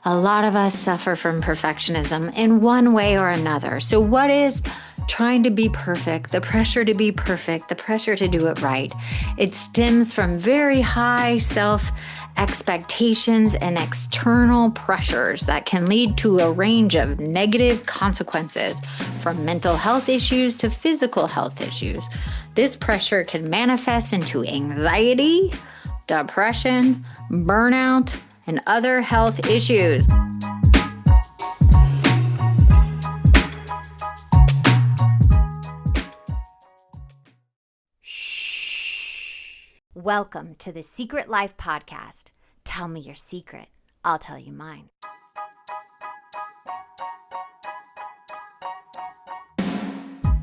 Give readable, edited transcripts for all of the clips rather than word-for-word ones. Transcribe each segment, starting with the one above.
A lot of us suffer from perfectionism in one way or another. So what is trying to be perfect, the pressure to be perfect, the pressure to do it right? It stems from very high self-expectations and external pressures that can lead to a range of negative consequences, from mental health issues to physical health issues. This pressure can manifest into anxiety, depression, burnout, and other health issues. Shh. Welcome to the Secret Life Podcast. Tell me your secret. I'll tell you mine.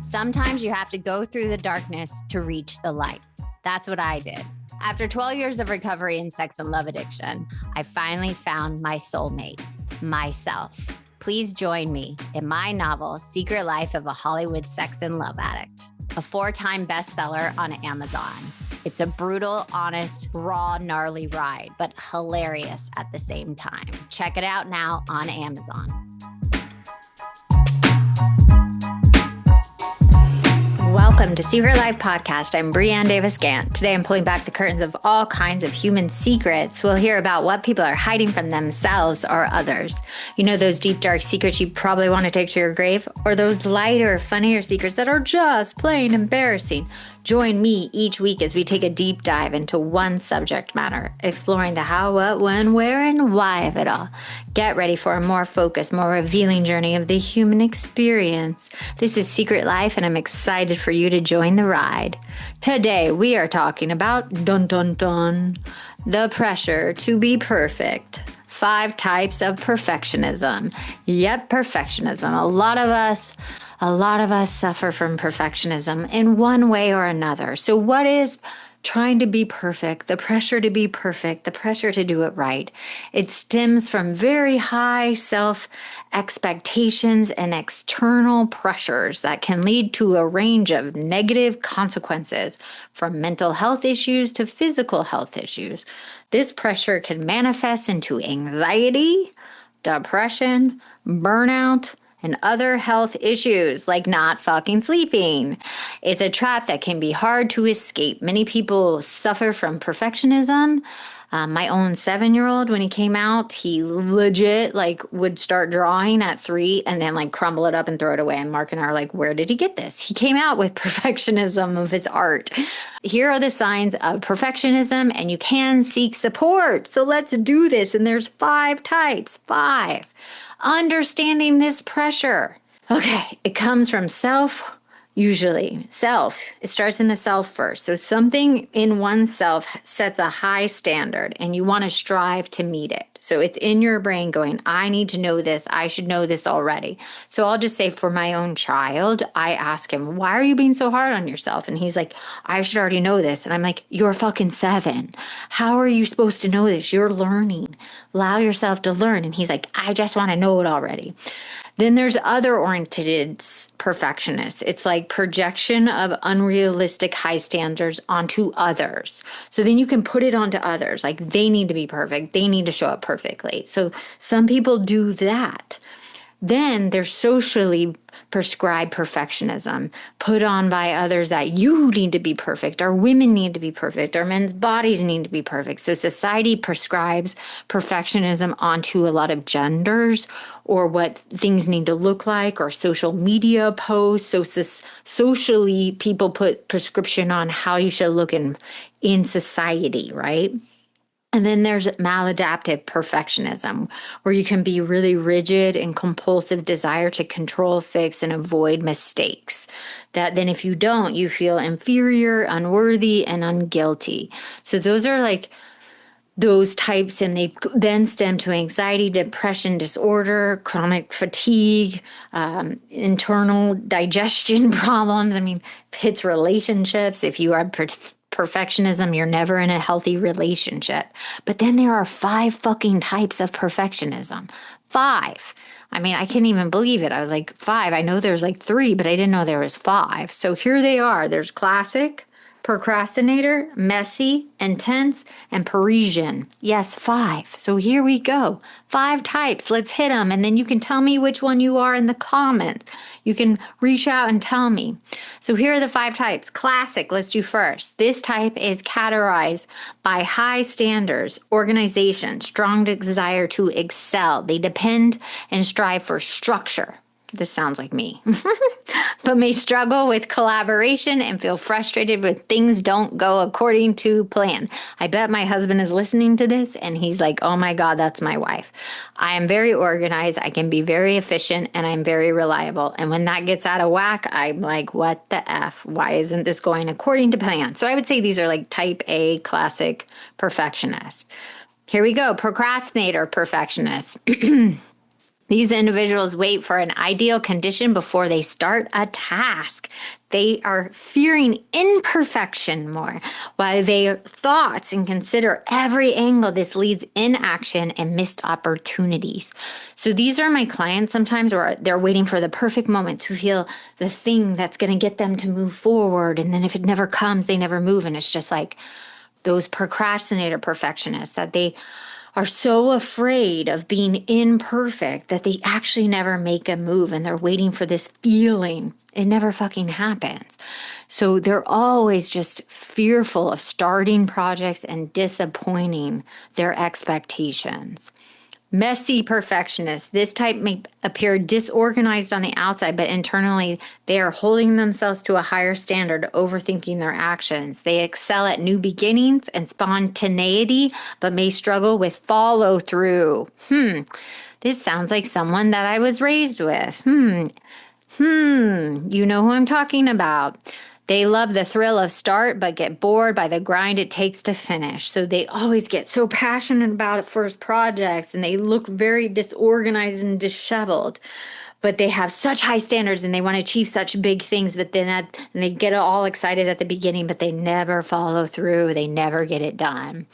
Sometimes you have to go through the darkness to reach the light. That's what I did. After 12 years of recovery in sex and love addiction, I finally found my soulmate, myself. Please join me in my novel, Secret Life of a Hollywood Sex and Love Addict, a 4-time bestseller on Amazon. It's a brutal, honest, raw, gnarly ride, but hilarious at the same time. Check it out now on Amazon. Welcome to Secret Life Podcast. I'm Brianne Davis-Gantt. Today I'm pulling back the curtains of all kinds of human secrets. We'll hear about what people are hiding from themselves or others. You know those deep, dark secrets you probably want to take to your grave? Or those lighter, funnier secrets that are just plain embarrassing? Join me each week as we take a deep dive into one subject matter, exploring the how, what, when, where, and why of it all. Get ready for a more focused, more revealing journey of the human experience. This is Secret Life, and I'm excited for you to join the ride. Today, we are talking about, dun dun dun, the pressure to be perfect. 5 types of perfectionism. Yep, perfectionism. A lot of us suffer from perfectionism in one way or another. So what is trying to be perfect, the pressure to be perfect, the pressure to do it right? It stems from very high self-expectations and external pressures that can lead to a range of negative consequences, from mental health issues to physical health issues. This pressure can manifest into anxiety, depression, burnout, and other health issues like not fucking sleeping. It's a trap that can be hard to escape. Many people suffer from perfectionism. My own 7-year-old, when he came out, he legit would start drawing at 3 and then crumble it up and throw it away. And Mark and I are like, where did he get this? He came out with perfectionism of his art. Here are the signs of perfectionism, and you can seek support. So let's do this. And there's 5 types. 5. Understanding this pressure. Okay, it comes from usually self. It starts in the self first. So something in oneself sets a high standard and you want to strive to meet it. So it's in your brain going, I need to know this. I should know this already. So I'll just say, for my own child, I ask him, why are you being so hard on yourself? And he's like, I should already know this. And I'm like, you're fucking 7. How are you supposed to know this? You're learning. Allow yourself to learn. And he's like, I just want to know it already. Then there's other-oriented perfectionists. It's like projection of unrealistic high standards onto others. So then you can put it onto others. Like, they need to be perfect. They need to show up perfectly. So some people do that. Then there's socially prescribed perfectionism put on by others that you need to be perfect, our women need to be perfect, our men's bodies need to be perfect. So society prescribes perfectionism onto a lot of genders, or what things need to look like, or social media posts. So socially, people put prescription on how you should look in society, right? And then there's maladaptive perfectionism, where you can be really rigid and compulsive desire to control, fix, and avoid mistakes. That then if you don't, you feel inferior, unworthy, and unguilty. So those are those types, and they then stem to anxiety, depression, disorder, chronic fatigue, internal digestion problems. Hits relationships. If you are perfectionism, you're never in a healthy relationship. But then there are 5 fucking types of perfectionism. 5. I can't even believe it. I was like, 5. I know there's 3, but I didn't know there was 5. So here they are. There's classic, Procrastinator, messy, intense, and Parisian. Yes, 5. So here we go. 5 types. Let's hit them. And then you can tell me which one you are in the comments. You can reach out and tell me. So here are the 5 types. Classic, let's do first. This type is categorized by high standards, organization, strong desire to excel. They depend and strive for structure. This sounds like me, but may struggle with collaboration and feel frustrated when things don't go according to plan. I bet my husband is listening to this and he's like, oh my God, that's my wife. I am very organized. I can be very efficient and I'm very reliable. And when that gets out of whack, I'm like, what the F? Why isn't this going according to plan? So I would say these are like type A classic perfectionists. Here we go. Procrastinator perfectionists. These individuals wait for an ideal condition before they start a task. They are fearing imperfection more, while their thoughts and consider every angle. This leads inaction and missed opportunities. So these are my clients sometimes, or they're waiting for the perfect moment to feel the thing that's going to get them to move forward. And then if it never comes, they never move. And it's just like those procrastinator perfectionists that they are so afraid of being imperfect that they actually never make a move and they're waiting for this feeling. It never fucking happens. So they're always just fearful of starting projects and disappointing their expectations. Messy perfectionists. This type may appear disorganized on the outside, but internally they are holding themselves to a higher standard, overthinking their actions. They excel at new beginnings and spontaneity, but may struggle with follow through. This sounds like someone that I was raised with. You know who I'm talking about. They love the thrill of start, but get bored by the grind it takes to finish. So they always get so passionate about first projects and they look very disorganized and disheveled. But they have such high standards and they want to achieve such big things, but then and they get all excited at the beginning, but they never follow through. They never get it done.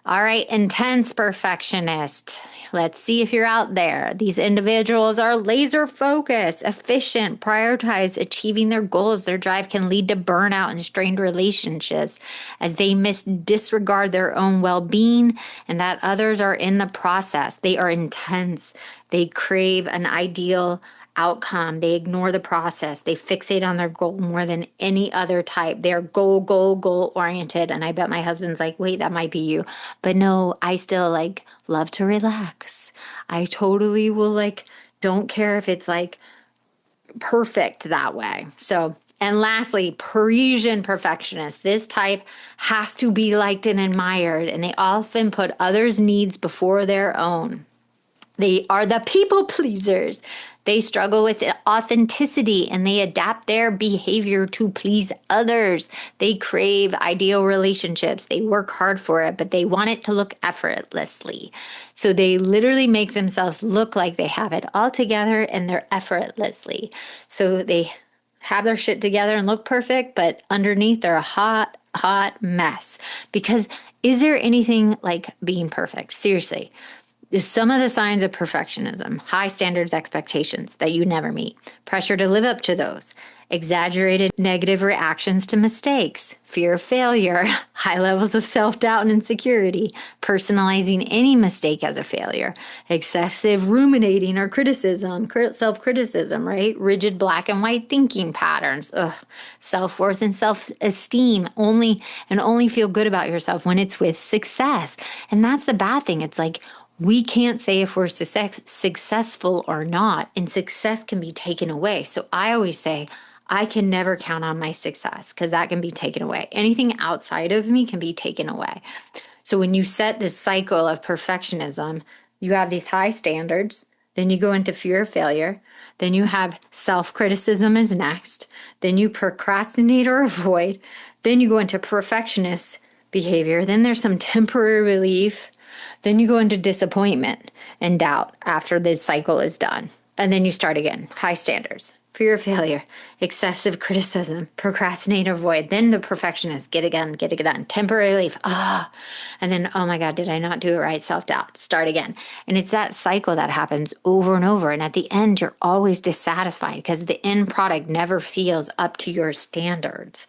All right, intense perfectionist. Let's see if you're out there. These individuals are laser focused, efficient, prioritize achieving their goals. Their drive can lead to burnout and strained relationships as they disregard their own well-being and that others are in the process. They are intense. They crave an ideal outcome. They ignore the process. They fixate on their goal more than any other type. They're goal oriented. And I bet my husband's like, wait, that might be you. But no, I still like love to relax. I totally will don't care if it's perfect that way. So, and lastly, Parisian perfectionists. This type has to be liked and admired, and they often put others' needs before their own. They are the people pleasers. They struggle with authenticity and they adapt their behavior to please others. They crave ideal relationships. They work hard for it, but they want it to look effortlessly. So they literally make themselves look like they have it all together and they're effortlessly. So they have their shit together and look perfect, but underneath they're a hot mess. Because is there anything like being perfect? Seriously. Some of the signs of perfectionism: high standards expectations that you never meet, pressure to live up to those, exaggerated negative reactions to mistakes, fear of failure, high levels of self-doubt and insecurity, personalizing any mistake as a failure, excessive ruminating or criticism, self-criticism, right? Rigid black and white thinking patterns, self-worth and self-esteem, only feel good about yourself when it's with success. And that's the bad thing. It's like, we can't say if we're successful or not, and success can be taken away. So I always say, I can never count on my success because that can be taken away. Anything outside of me can be taken away. So when you set this cycle of perfectionism, you have these high standards, then you go into fear of failure, then you have self-criticism is next, then you procrastinate or avoid, then you go into perfectionist behavior, then there's some temporary relief. Then you go into disappointment and doubt after the cycle is done. And then you start again. High standards, fear of failure, excessive criticism, procrastinate, avoid. Then the perfectionist, get it done. Temporary relief. And then, oh my God, did I not do it right? Self-doubt. Start again. And it's that cycle that happens over and over. And at the end, you're always dissatisfied because the end product never feels up to your standards.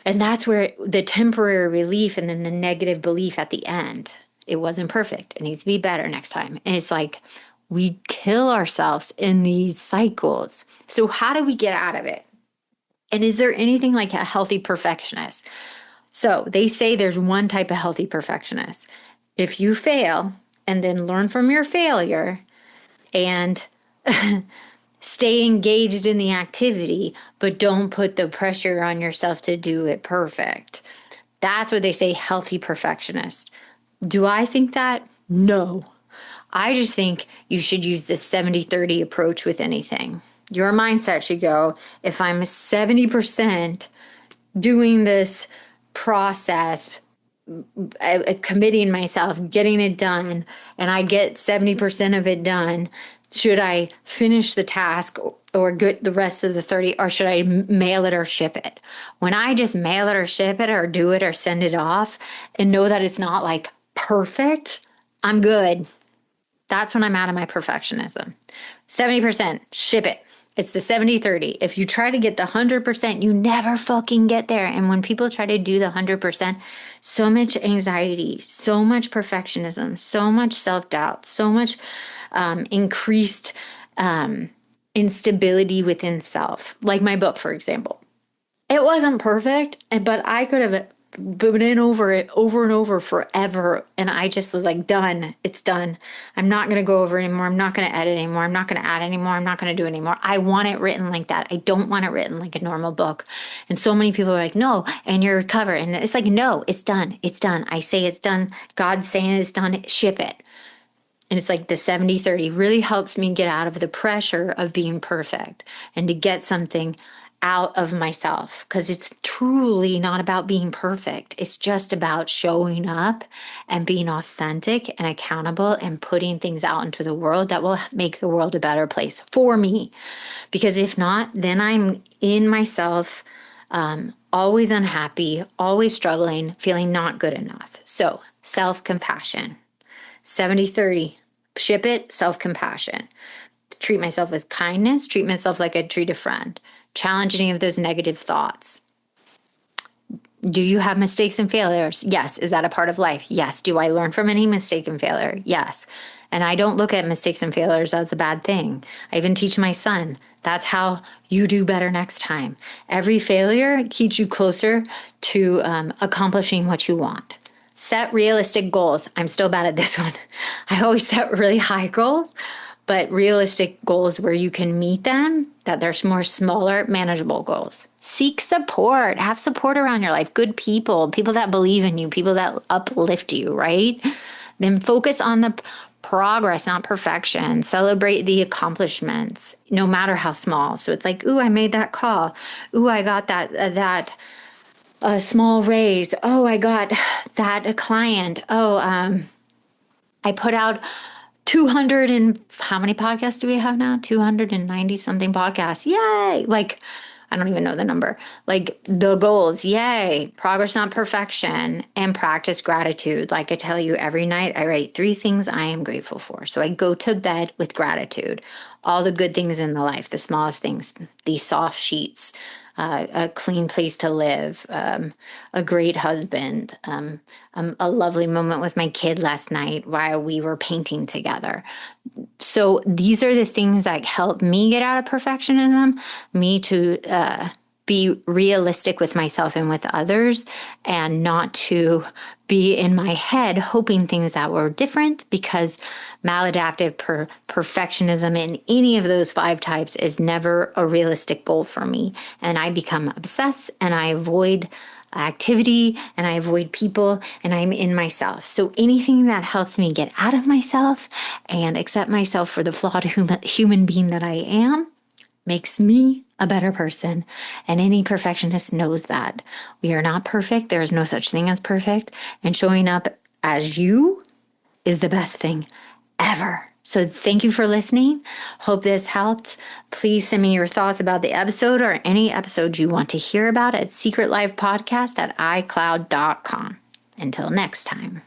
And that's where the temporary relief and then the negative belief at the end. It wasn't perfect. It needs to be better next time. And it's like we kill ourselves in these cycles. So how do we get out of it? And is there anything like a healthy perfectionist? So they say there's one type of healthy perfectionist. If you fail and then learn from your failure and stay engaged in the activity, but don't put the pressure on yourself to do it perfect. That's what they say, healthy perfectionist. Do I think that? No. I just think you should use the 70-30 approach with anything. Your mindset should go, if I'm 70% doing this process, committing myself, getting it done, and I get 70% of it done, should I finish the task or get the rest of the 30, or should I mail it or ship it? When I just mail it or ship it or do it or send it off and know that it's not like perfect, I'm good. That's when I'm out of my perfectionism. 70%, ship it. It's the 70-30. If you try to get the 100%, you never fucking get there. And when people try to do the 100%, so much anxiety, so much perfectionism, so much self-doubt, so much increased instability within self. Like my book, for example. It wasn't perfect, but I could have been over it over and over forever. And I just was like, done. It's done. I'm not going to go over anymore. I'm not going to edit anymore. I'm not going to add anymore. I'm not going to do anymore. I want it written like that. I don't want it written like a normal book. And so many people are like, no, and your cover. And it's like, no, it's done. It's done. I say it's done. God's saying it's done. Ship it. And it's like the 70-30 really helps me get out of the pressure of being perfect and to get something out of myself, because it's truly not about being perfect. It's just about showing up and being authentic and accountable and putting things out into the world that will make the world a better place for me. Because if not, then I'm in myself, always unhappy, always struggling, feeling not good enough. So self-compassion, 70-30, ship it, self-compassion. Treat myself with kindness, treat myself like I'd treat a friend. Challenge any of those negative thoughts. Do you have mistakes and failures? Yes. Is that a part of life? Yes. Do I learn from any mistake and failure? Yes. And I don't look at mistakes and failures as a bad thing. I even teach my son, that's how you do better next time. Every failure keeps you closer to accomplishing what you want. Set realistic goals. I'm still bad at this one. I always set really high goals, but realistic goals where you can meet them, that there's more smaller, manageable goals. Seek support. Have support around your life. Good people, people that believe in you, people that uplift you, right? Then focus on the progress, not perfection. Celebrate the accomplishments, no matter how small. So it's like, ooh, I made that call. Ooh, I got that small raise. Oh, I got that a client. Oh, I put out 200 and how many podcasts do we have now? 290 something podcasts. Yay. Like, I don't even know the number. Like the goals. Yay. Progress, not perfection. And practice gratitude. Like I tell you, every night I write 3 things I am grateful for. So I go to bed with gratitude. All the good things in the life, the smallest things, these soft sheets, a clean place to live, a great husband, a lovely moment with my kid last night while we were painting together. So these are the things that help me get out of perfectionism, me to be realistic with myself and with others, and not to be in my head hoping things that were different, because maladaptive perfectionism in any of those 5 types is never a realistic goal for me. And I become obsessed and I avoid activity and I avoid people and I'm in myself. So anything that helps me get out of myself and accept myself for the flawed human being that I am makes me a better person. And any perfectionist knows that. We are not perfect. There is no such thing as perfect. And showing up as you is the best thing ever. So thank you for listening. Hope this helped. Please send me your thoughts about the episode or any episodes you want to hear about at secretlifepodcast@icloud.com. Until next time.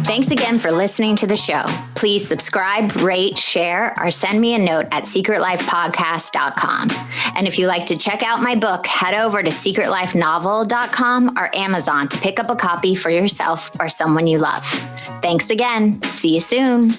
Thanks again for listening to the show. Please subscribe, rate, share, or send me a note at secretlifepodcast.com. And if you'd like to check out my book, head over to secretlifenovel.com or Amazon to pick up a copy for yourself or someone you love. Thanks again. See you soon.